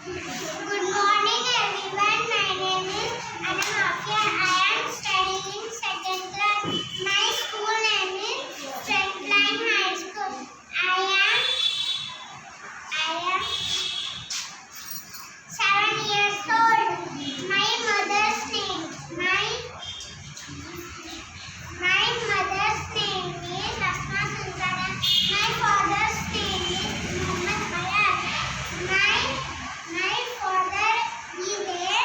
Good morning everyone. My name is Anamafia. I am studying in second class. My school name is Frontline High School. I am 7 years old. My mother's name. My mother's name is Asma Sultana. My father's name is Muhammad Bayat. My father is a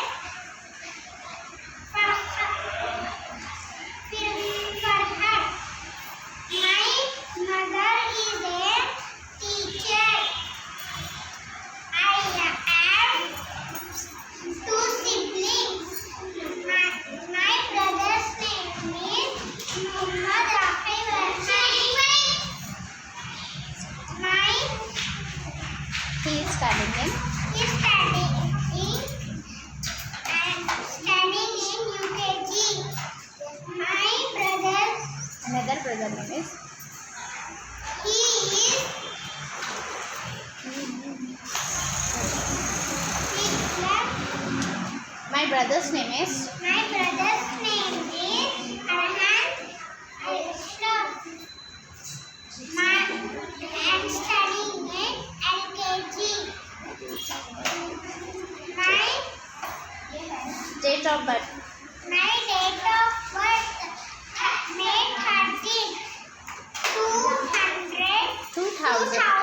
Farhat. My mother is a teacher. I have two siblings. My brother's name is Muhammad Rafi Verma. He is studying in He is studying in UKG. another brother name is He is my brother's name is My brother's name is Arhan Ashraf. I am studying in LKG. date of birth My date of birth May 13, 2000